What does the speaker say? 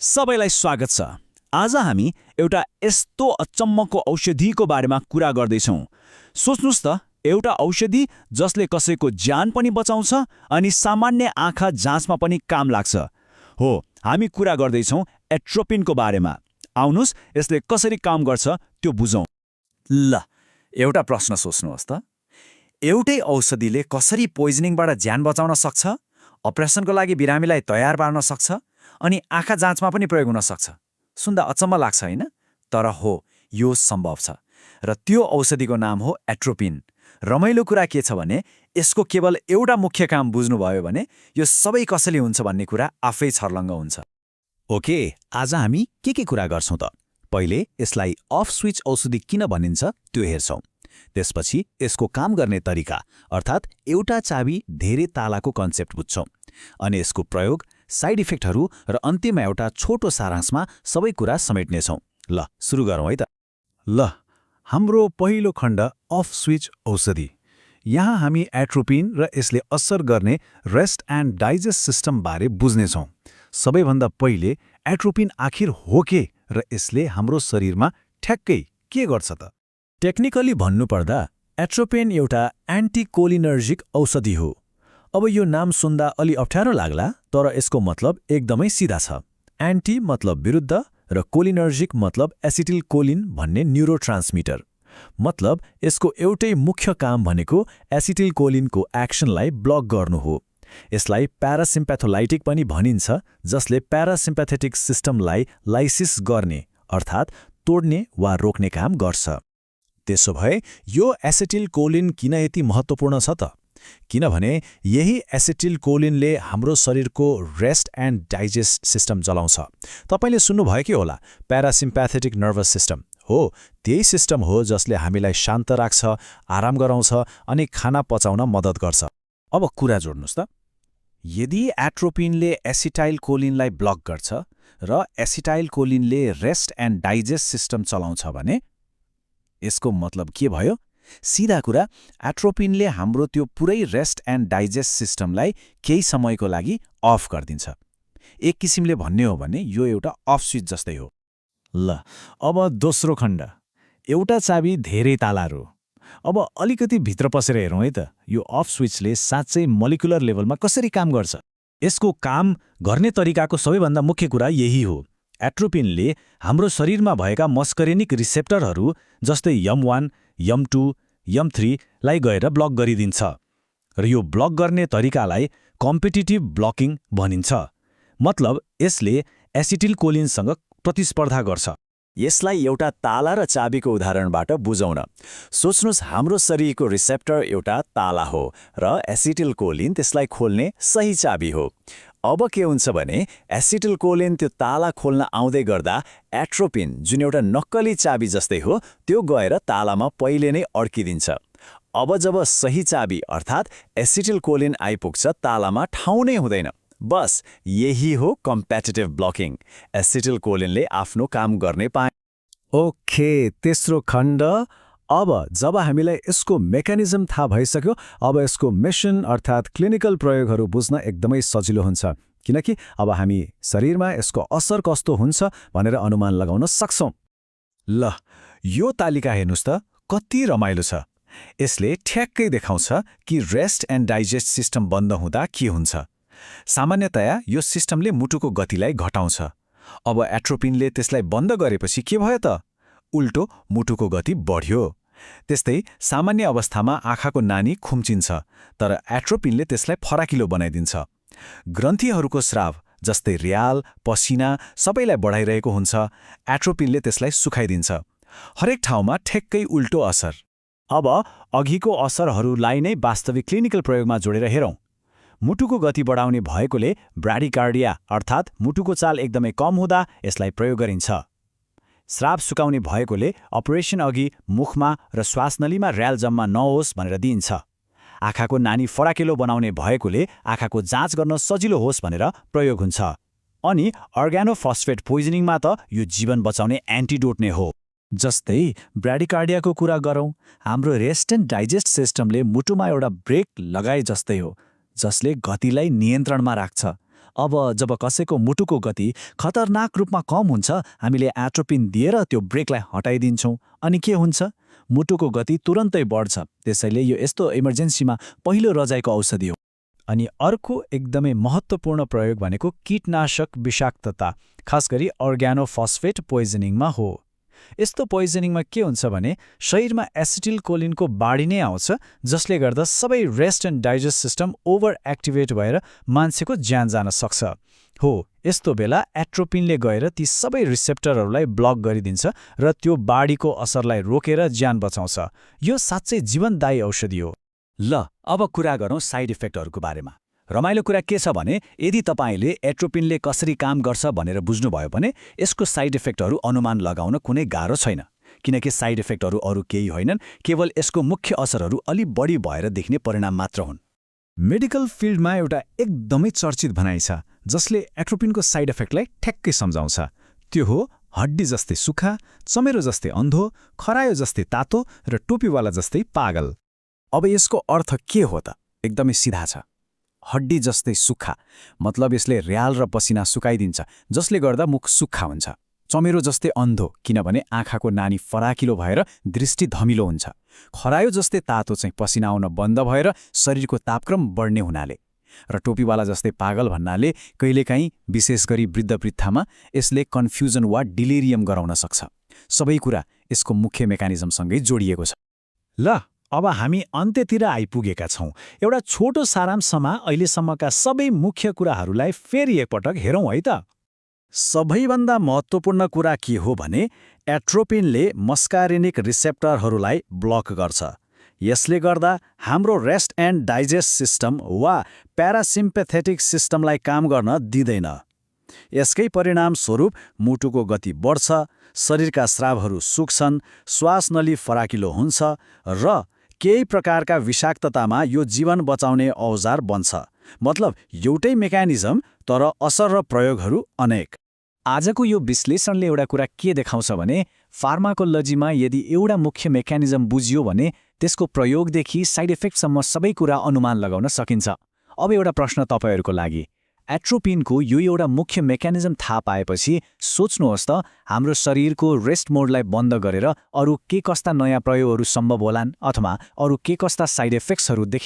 सबैलाई स्वागत छ। आज हामी एउटा यस्तो अचम्मको औषधिको बारेमा कुरा गर्दैछौँ। सोच्नुस् त, एउटा औषधि जसले कसैको ज्यान पनि बचाउँछ अनि सामान्य आँखा जाँचमा पनि काम लाग्छ। हो, हामी कुरा गर्दैछौँ एट्रोपिनको बारेमा। आउनुस्, यसले कसरी काम गर्छ त्यो बुझौँ। ल, एउटा प्रश्न सोच्नुहोस् त। एउटै औषधिले कसरी पोइजनिङबाट ज्यान बचाउन सक्छ, अपरेसनको लागि बिरामीलाई तयार पार्न सक्छ अनि आँखा जाँचमा पनि प्रयोग हुन सक्छ। सुन्दा अचम्म लाग्छ होइन? तर हो, यो सम्भव छ। र त्यो औषधिको नाम हो एट्रोपिन। रमाइलो कुरा के छ भने यसको केवल एउटा मुख्य काम बुझ्नुभयो भने यो सबै कसरी हुन्छ भन्ने कुरा आफै छर्लङ्ग हुन्छ। ओके, आज हामी के कुरा गर्छौँ त? पहिले यसलाई अफ स्विच औषधि किन भनिन्छ त्यो हेर्छौँ। त्यसपछि यसको काम गर्ने तरिका अर्थात् एउटा चाबी धेरै तालाको कन्सेप्ट बुझ्छौँ। अनि यसको प्रयोग, साइड इफेक्टहरू र अन्त्यमा एउटा छोटो सारांशमा सबै कुरा समेट्नेछौँ। ल, सुरु गरौँ है त। ल, हाम्रो पहिलो खण्ड अफ स्विच औषधि। यहाँ हामी एट्रोपिन र यसले असर गर्ने रेस्ट एन्ड डाइजेस्ट सिस्टम बारे बुझ्नेछौँ। सबैभन्दा पहिले एट्रोपिन आखिर हो के र यसले हाम्रो शरीरमा ठ्याक्कै के गर्छ त? टेक्निकली भन्नुपर्दा एट्रोपिन एउटा एन्टिकोलिनर्जिक औषधि हो। अब यो नाम सुन्दा अलि अप्ठ्यारो लाग्ला, तर यसको मतलब एकदमै सिधा छ। एन्टी मतलब विरुद्ध र कोलिनर्जिक मतलब एसिटिलकोलिन भन्ने न्युरोट्रान्समिटर। मतलब यसको एउटै मुख्य काम भनेको एसिटिलकोलिनको एक्सनलाई ब्लक गर्नु हो। यसलाई प्यारासिम्प्याथोलाइटिक पनि भनिन्छ, जसले प्यारासिम्प्याथेटिक सिस्टमलाई लाइसिस गर्ने अर्थात् तोड्ने वा रोक्ने काम गर्छ। त्यसो भए यो एसिटिलकोलिन किन यति महत्त्वपूर्ण छ त? किनभने यही एसिटिलकोलिनले हाम्रो शरीरको रेस्ट एन्ड डाइजेस्ट सिस्टम चलाउँछ। तपाईले सुन्नुभएकै होला, प्यारासिम्प्याथेटिक नर्भस सिस्टम। हो, त्यही सिस्टम हो जसले हामीलाई शान्त राख्छ, आराम गराउँछ अनि खाना पचाउन मद्दत गर्छ। अब कुरा जोड्नुस् त। यदि एट्रोपिनले एसिटाइलकोलिनलाई ब्लक गर्छ र एसिटाइलकोलिनले रेस्ट एन्ड डाइजेस्ट सिस्टम चलाउँछ भने यसको मतलब के भयो? सिधा कुरा, एट्रोपिनले हाम्रो त्यो पुरै रेस्ट एन्ड डाइजेस्ट सिस्टमलाई केही समयको लागि अफ गरिदिन्छ। एक किसिमले भन्ने हो भने यो एउटा अफ स्विच जस्तै हो। ल, अब दोस्रो खण्ड, एउटा चाबी धेरै तालाहरू। अब अलिकति भित्र पसेर हेरौँ है त। यो अफ स्विचले साँच्चै मोलिकुलर लेभलमा कसरी काम गर्छ? यसको काम गर्ने तरिकाको सबैभन्दा मुख्य कुरा यही हो। एट्रोपिनले हाम्रो शरीरमा भएका मस्करेनिक रिसेप्टरहरू जस्तै यम1, यम2, यम3 लाई गएर ब्लक गरिदिन्छ। र यो ब्लक गर्ने तरिकालाई कम्पिटिटिभ ब्लकिङ भनिन्छ। मतलब यसले एसिटिलकोलिनसँग प्रतिस्पर्धा गर्छ। यसलाई एउटा ताला र चाबीको उदाहरणबाट बुझौँ न। सोच्नुस्, हाम्रो शरीरको रिसेप्टर एउटा ताला हो र एसिटिलकोलिन त्यसलाई खोल्ने सही चाबी हो। अब के हुन्छ भने एसिटिलकोलिन त्यो ताला खोल्न आउँदै गर्दा एट्रोपिन, जुन एउटा नक्कली चाबी जस्तै हो, त्यो गएर तालामा पहिले नै अड्किदिन्छ। अब जब सही चाबी अर्थात् एसिटिलकोलिन आइपुग्छ, तालामा ठाउँ नै हुँदैन। बस यही हो कम्पेटिटिभ ब्लकिङ। एसिटिलकोलिनले आफ्नो काम गर्ने पाए। ओके, तेस्रो खण्ड। अब जब हामीलाई यसको मेकानिजम थाहा भइसक्यो, अब यसको मिसन अर्थात् क्लिनिकल प्रयोगहरू बुझ्न एकदमै सजिलो हुन्छ। किनकि अब हामी शरीरमा यसको असर कस्तो हुन्छ भनेर अनुमान लगाउन सक्छौँ। ल, यो तालिका हेर्नुस् त, कति रमाइलो छ। यसले ठ्याक्कै देखाउँछ कि रेस्ट एन्ड डाइजेस्ट सिस्टम बन्द हुँदा के हुन्छ। सामान्यतया यो सिस्टमले मुटुको गतिलाई घटाउँछ। अब एट्रोपिनले त्यसलाई बन्द गरेपछि के भयो त? उल्टो मुटुको गति बढ्यो। त्यस्तै सामान्य अवस्थामा आँखाको नानी खुम्चिन्छ, तर एट्रोपिनले त्यसलाई फराकिलो बनाइदिन्छ। ग्रन्थीहरूको स्राव जस्तै र्याल, पसिना सबैलाई बढाइरहेको हुन्छ। एट्रोपिनले त्यसलाई सुखाइदिन्छ। हरेक ठाउँमा ठ्याक्कै उल्टो असर। अब अघिको असरहरूलाई नै वास्तविक क्लिनिकल प्रयोगमा जोडेर हेरौँ। मुटुको गति बढाउने भएकोले ब्राडिकार्डिया अर्थात् मुटुको चाल एकदमै कम हुँदा यसलाई प्रयोग गरिन्छ। स्राव सुकाउने भएकोले अपरेसन अघि मुखमा र श्वासनलीमा र्याल जम्मा नहोस् भनेर दिइन्छ। आँखाको नानी फराकिलो बनाउने भएकोले आँखाको जाँच गर्न सजिलो होस् भनेर प्रयोग हुन्छ। अनि अर्गानोफस्फेट पोइजनिङमा त यो जीवन बचाउने एन्टिडोट नै हो। जस्तै ब्राडिकार्डियाको कुरा गरौँ, हाम्रो रेस्ट एन्ड डाइजेस्ट सिस्टमले मुटुमा एउटा ब्रेक लगाए जस्तै हो, जसले गतिलाई नियन्त्रणमा राख्छ अब जब कसैको मुटुको गति खतरनाक रूपमा कम हुन्छ हामीले एट्रोपिन दिएर त्यो ब्रेकलाई हटाइदिन्छौँ। अनि के हुन्छ? मुटुको गति तुरन्तै बढ्छ। त्यसैले यो यस्तो इमर्जेन्सीमा पहिलो रजाइको औषधि हो। अनि अर्को एकदमै महत्त्वपूर्ण प्रयोग भनेको कीटनाशक विषाक्तता, खास गरी अर्ग्यानोफस्फेट पोइजनिङमा हो। यस्तो पोइजनिङमा के हुन्छ भने शरीरमा एसिटिलकोलिनको बाढी नै आउँछ, जसले गर्दा सबै rest and digest system over activate भएर मान्छेको ज्यान जान सक्छ। हो, यस्तो बेला एट्रोपिनले गएर ती सबै रिसेप्टरहरूलाई ब्लक गरिदिन्छ र त्यो बाढीको असरलाई रोकेर ज्यान बचाउँछ। यो साँच्चै जीवनदायी औषधि हो। ल, अब कुरा गरौँ साइड इफेक्टहरूको बारेमा। रमाइलो कुरा के छ भने यदि तपाईँले एट्रोपिनले कसरी काम गर्छ भनेर बुझ्नुभयो भने यसको साइड इफेक्टहरू अनुमान लगाउन कुनै गाह्रो छैन, किनकि साइड इफेक्टहरू अरू केही होइनन्, केवल यसको मुख्य असरहरू अलि बढी भएर देख्ने परिणाम मात्र हुन्। मेडिकल फिल्डमा एउटा एकदमै चर्चित भनाइ छ जसले एट्रोपिनको साइड इफेक्टलाई ठ्याक्कै सम्झाउँछ। त्यो हो हड्डी जस्तै सुक्खा, चमेरो जस्तै अन्धो, खरायो जस्तै तातो र टोपीवाला जस्तै पागल। अब यसको अर्थ के हो त? एकदमै सिधा छ। हड्डी जस्तै सुक्खा मतलब यसले र्याल र पसिना सुकाइदिन्छ, जसले गर्दा मुख सुक्खा हुन्छ। चमेरो जस्तै अन्धो किनभने आँखाको नानी फराकिलो भएर दृष्टि धमिलो हुन्छ। खरायो जस्तै तातो चाहिँ पसिना आउन बन्द भएर शरीरको तापक्रम बढ्ने हुनाले। र टोपीवाला जस्तै पागल भन्नाले कहिलेकाहीँ विशेष गरी वृद्धवृद्धामा यसले कन्फ्युजन वा डिलिरियम गराउन सक्छ। सबै कुरा यसको मुख्य मेकानिजमसँगै जोडिएको छ। ल, अब हामी अन्त्यतिर आइपुगेका छौँ। एउटा छोटो सारांशमा अहिलेसम्मका सबै मुख्य कुराहरूलाई फेरि एकपटक हेरौँ है त। सबैभन्दा महत्त्वपूर्ण कुरा के हो भने एट्रोपिनले मस्कारिनिक रिसेप्टरहरूलाई ब्लक गर्छ। यसले गर्दा हाम्रो रेस्ट एन्ड डाइजेस्ट सिस्टम वा प्यारासिम्पेथेटिक सिस्टमलाई काम गर्न दिँदैन। यसकै परिणामस्वरूप मुटुको गति बढ्छ, शरीरका स्रावहरू सुक्छन्, श्वास नली फराकिलो हुन्छ र केही प्रकारका विषाक्ततामा यो जीवन बचाउने औजार बन्छ। मतलब एउटै मेकानिजम तर असर र प्रयोगहरू अनेक। आजको यो विश्लेषणले एउटा कुरा के देखाउँछ भने फार्माकोलोजीमा यदि एउटा मुख्य मेकानिजम बुझियो भने त्यसको प्रयोगदेखि साइड इफेक्टसम्म सबै कुरा अनुमान लगाउन सकिन्छ। अब एउटा प्रश्न तपाईँहरूको लागि, एट्रोपिनको यो एउटा मुख्य मेकानिजम थाहा पाएपछि सोच्नुहोस् त हाम्रो शरीरको रेस्ट मोडलाई बन्द गरेर अरू के कस्ता नयाँ प्रयोगहरू सम्भव होलान् अथवा अरू के कस्ता साइड इफेक्ट्सहरू देखि